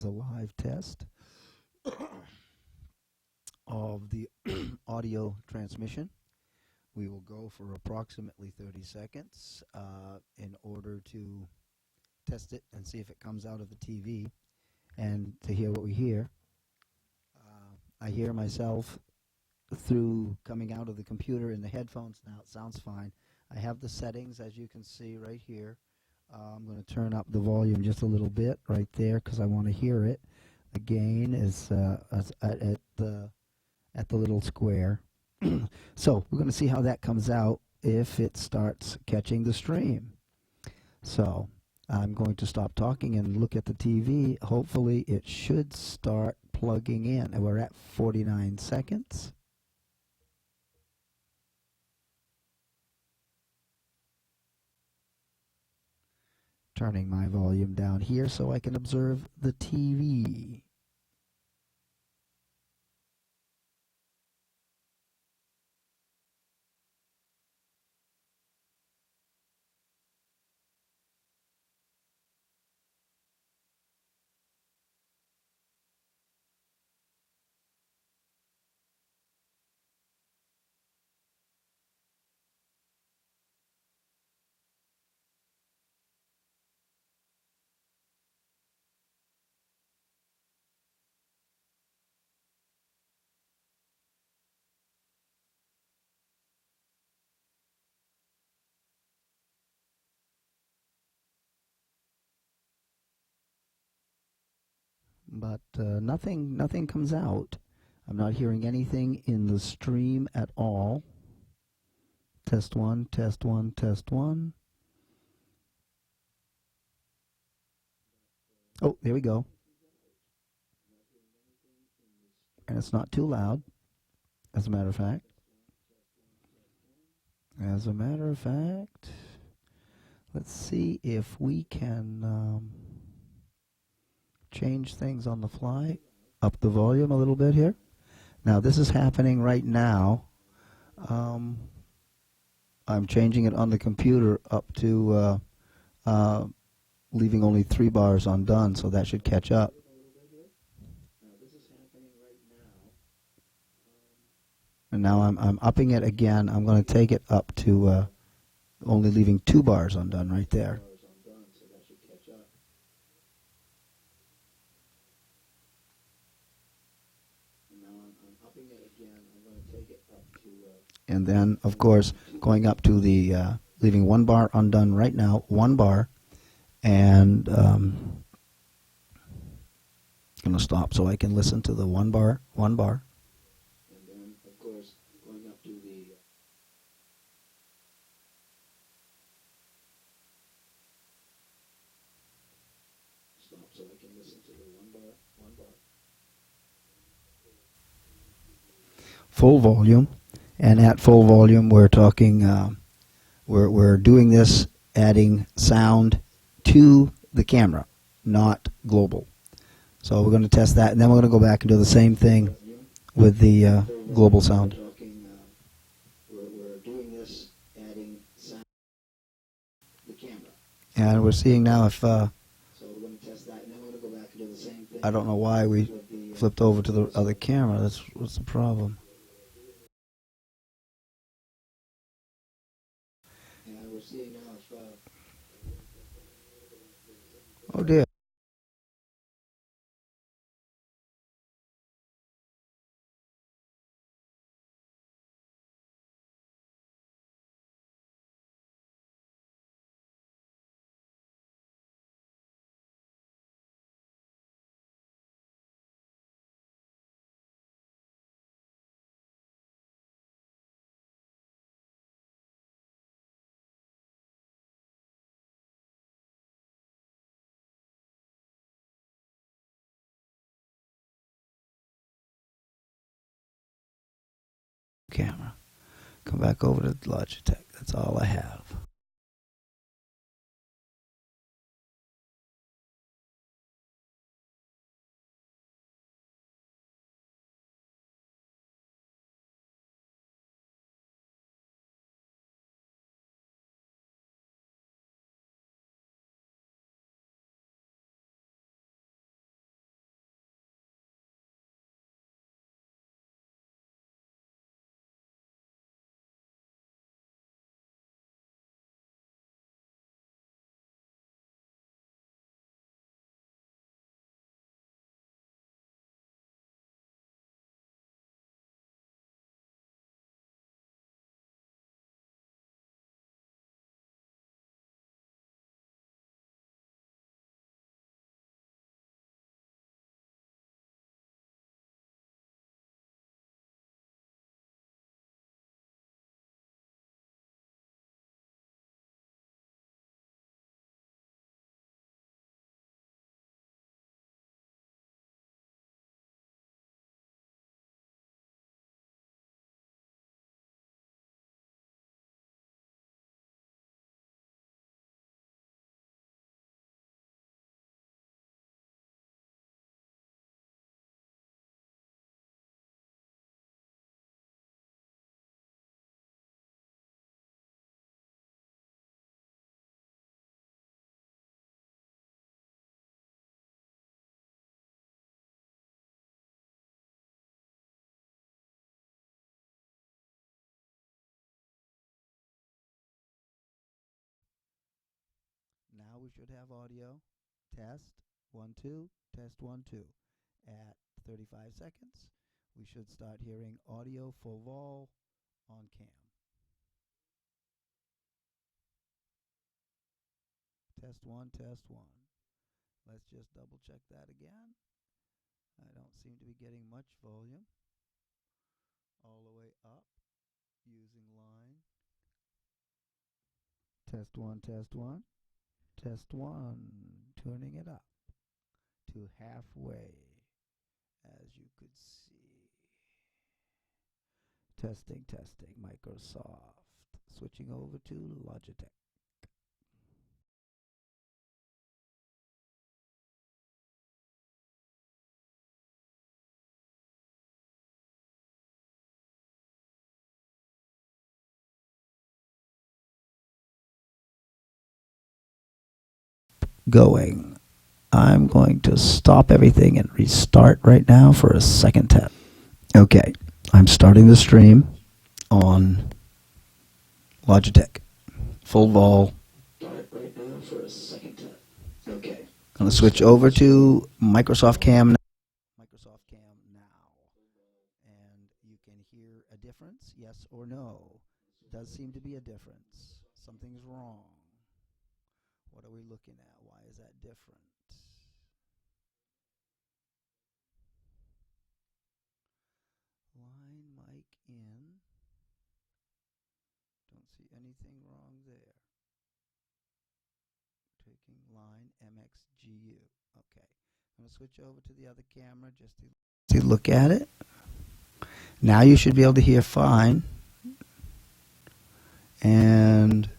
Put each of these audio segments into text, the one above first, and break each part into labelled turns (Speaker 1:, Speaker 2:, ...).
Speaker 1: A live test of the audio transmission. We will go for approximately 30 seconds in order to test it and see if it comes out of the TV and to hear what we hear. I hear myself through coming out of the computer in the headphones now. It sounds fine. I have the settings, as you can see right here. I'm going to turn up the volume just a little bit right there because I want to hear it. The gain is at the little square. So we're going to see how that comes out if it starts catching the stream. So I'm going to stop talking and look at the TV. Hopefully it should start plugging in. And we're at 49 seconds. Turning my volume down here so I can observe the TV. But nothing comes out. I'm not hearing anything in the stream at all. Test one, test one, test one. Oh, there we go. And it's not too loud, as a matter of fact. As a matter of fact, let's see if we can change things on the fly. Up the volume a little bit here. Now, this is happening right now. I'm changing it on the computer up to leaving only 3 bars undone, so that should catch up. And now I'm upping it again. I'm going to take it up to only leaving 2 bars undone right there. And then, of course, going up to the leaving 1 bar undone right now, 1 bar, and I'm going to stop so I can listen to the 1 bar, 1 bar. And then, of course, going up to the stop so I can listen to the 1 bar, 1 bar. Full volume. And at full volume, we're talking, we're doing this, adding sound to the camera, not global. So we're going to test that, and then we're going to go back and do the same thing with the global sound. We're doing this, adding sound to the camera. And we're seeing now if, so we're going to test that, and then we're going to go back and do the same thing. I don't know why we flipped over to the other camera. What's the problem? Oh dear. Camera. Come back over to Logitech. That's all I have. we should have audio. Test 1 2, test 1 2. At 35 seconds, we should start hearing audio full vol on cam. Test 1, test 1. Let's just double check that again. I don't seem to be getting much volume. All the way up using line. Test 1, test 1. Test 1. Tuning it up to halfway, as you could see. Testing, testing, Microsoft. Switching over to Logitech. Going. I'm going to stop everything and restart right now for a second test. Okay, I'm starting the stream on Logitech. Full vol. Start right now for a second test. Okay. I'm going to switch over to Microsoft Cam. Microsoft Cam now. And you can hear a difference, yes or no. Does seem to be a difference. Something's wrong. What are we looking at? Why is that different? Line mic in. Don't see anything wrong there. Taking line MXGU. Okay. I'm going to switch over to the other camera just to look at it. Now you should be able to hear fine. And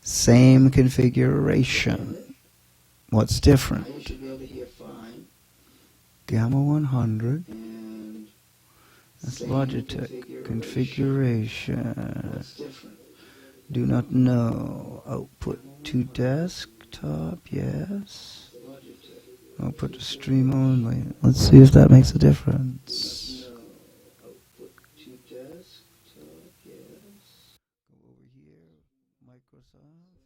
Speaker 1: same configuration. What's different? Now you should be able to hear fine. Gamma 100. And that's Logitech configuration. What's different? Do not know. Output to desktop, yes. Output to stream only. Let's see if that makes a difference. Output to desktop, yes. Go over here, Microsoft.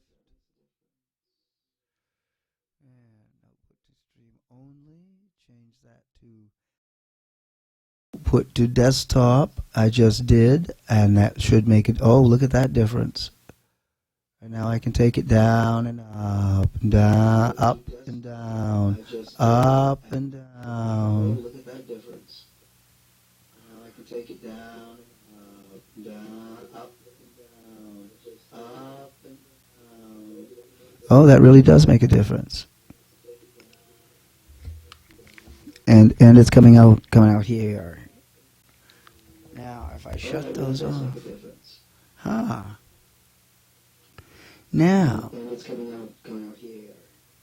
Speaker 1: And output to stream only. Change that to output to desktop. I just did, and that should make it. Oh, look at that difference. And now I can take it down and up and down, up and down, up and down. Look at that difference. Now I can take it down, up and down, up and down, up and down. Oh, that really does make a difference. And it's coming out here. Now, if I shut those off, Now,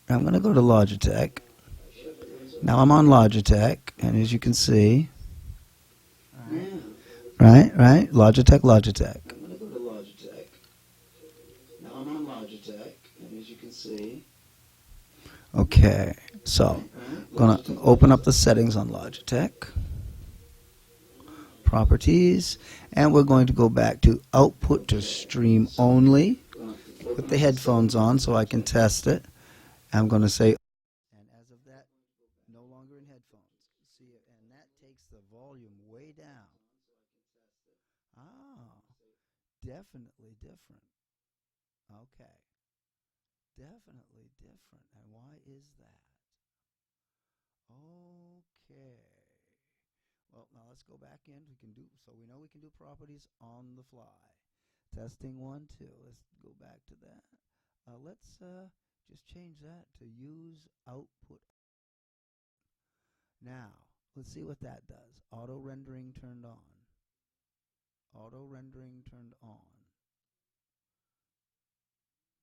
Speaker 1: I'm going to go to Logitech. Now I'm on Logitech, and as you can see, right, Logitech. I'm going to go to Logitech. Now I'm on Logitech, and as you can see. Okay, so I'm going to open up the settings on Logitech. Properties, and we're going to go back to output to stream only. Put the headphones on so I can test it. I'm going to say, and as of that, no longer in headphones. See, and that takes the volume way down. Ah, definitely different. Okay, definitely different. And why is that? Okay. Well, now let's go back in. We know we can do properties on the fly. Testing 1 2. Let's go back to that. Let's just change that to use output. Now, let's see what that does. Auto rendering turned on. Auto rendering turned on.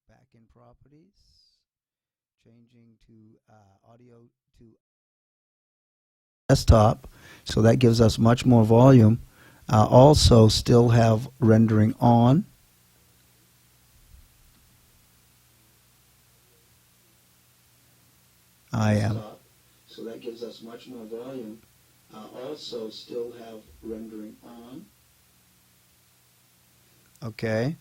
Speaker 1: Back in properties. Changing to audio to desktop. So that gives us much more volume. Also still have rendering on. I am. So that gives us much more volume. Also still have rendering on. Okay.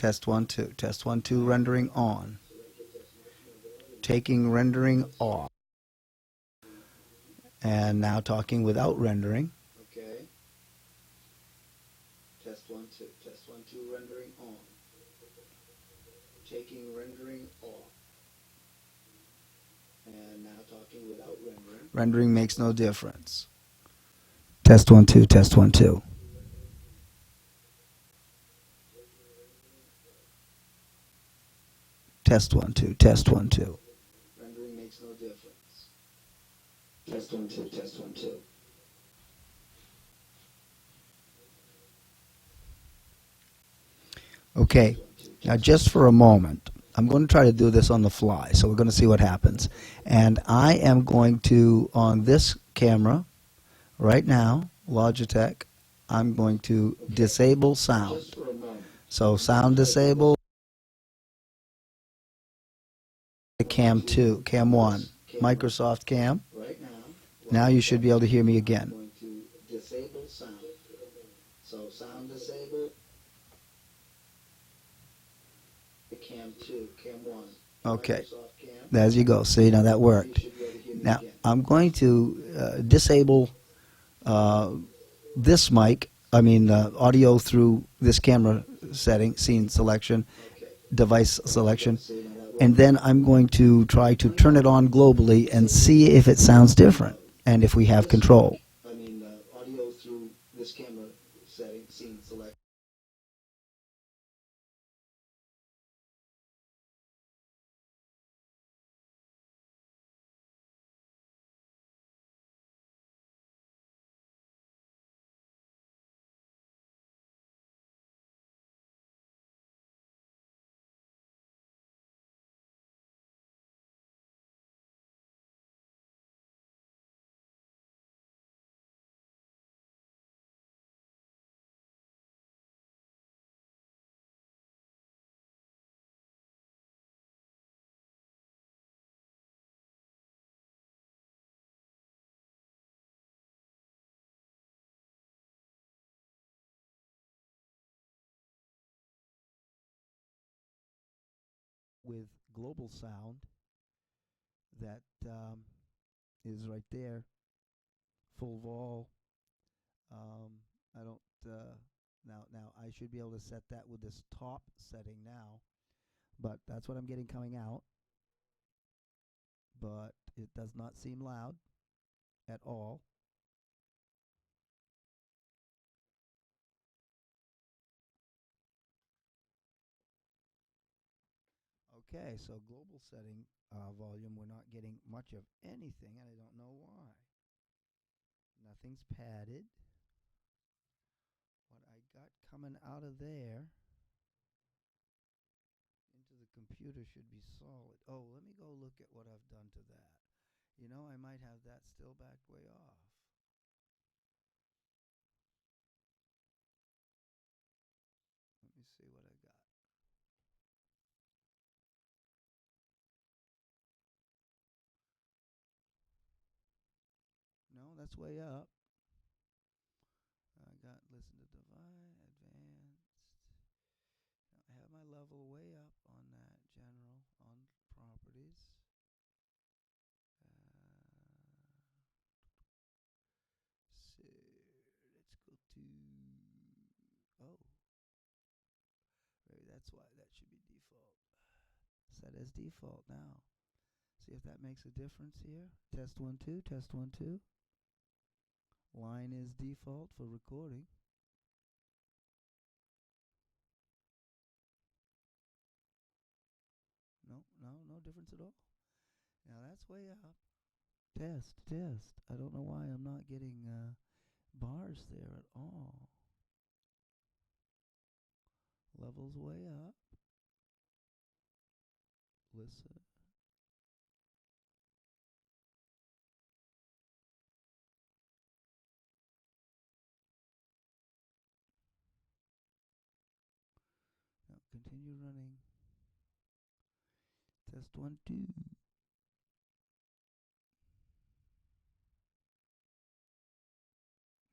Speaker 1: Test 1 2. Test 1 2. Rendering on. Taking rendering off. And now talking without rendering. Okay. Test 1 2. Test 1 2. Rendering on. Taking rendering off. And now talking without rendering. Rendering makes no difference. Test 1 2. Test 1 2. Test 1 2. Test 1 2. Rendering makes no difference. Test 1 2. Test 1 2. Okay, now just for a moment, I'm going to try to do this on the fly, so we're going to see what happens. And I am going to, on this camera, right now, Logitech, I'm going to disable sound. So sound disabled, cam 2, cam 1, Microsoft cam. Now you should be able to hear me again. Disable sound. So sound disabled. Cam 2, cam 1. Okay. There you go. See, now that worked. Now I'm going to disable this mic. I mean, audio through this camera setting, scene selection, device selection, and then I'm going to try to turn it on globally and see if it sounds different and if we have control. I mean, audio through this camera setting, scene selection. With global sound that is right there, full vol. I don't now I should be able to set that with this top setting now, but that's what I'm getting coming out. But it does not seem loud at all. Okay, so global setting volume, we're not getting much of anything, and I don't know why. Nothing's padded. What I got coming out of there into the computer should be solid. Oh, let me go look at what I've done to that. You know, I might have that still backed way off. Let me see what I got. No, that's way up. I got listen to divine, advanced. I have my level way up on that general on properties. So let's go to oh, maybe that's why that should be default. Set as default now. See if that makes a difference here. Test 1 2. Test 1 2. Line is default for recording. No difference at all. Now that's way up. Test. I don't know why I'm not getting bars there at all. Levels way up. Listen. Now continue running. Test 1 2.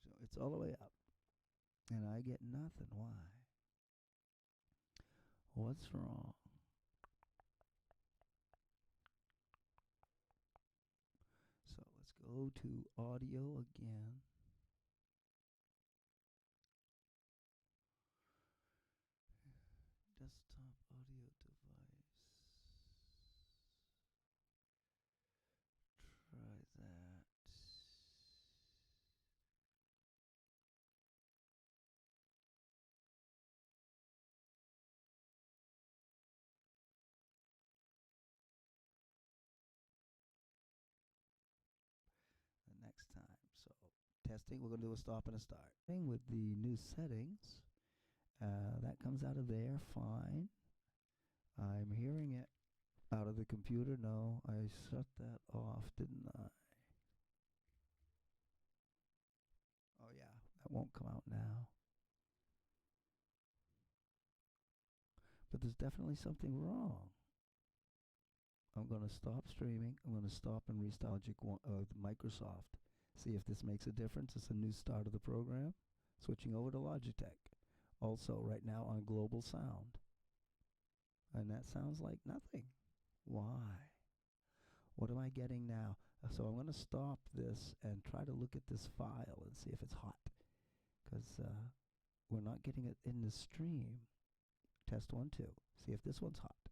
Speaker 1: So it's all the way up. And I get nothing. Why? What's wrong? So let's go to audio again. Desktop audio device. Try that. The next time. So testing, we're going to do a stop and a start. With the new settings, that comes out of there fine. I'm hearing it out of the computer. No, I shut that off, didn't I? Oh yeah, that won't come out now. But there's definitely something wrong. I'm going to stop streaming. I'm going to stop and restart Microsoft. See if this makes a difference. It's a new start of the program. Switching over to Logitech. Also, right now on Global Sound. And that sounds like nothing. Why? What am I getting now? So I'm going to stop this and try to look at this file and see if it's hot. Because we're not getting it in the stream. Test 1, 2. See if this one's hot.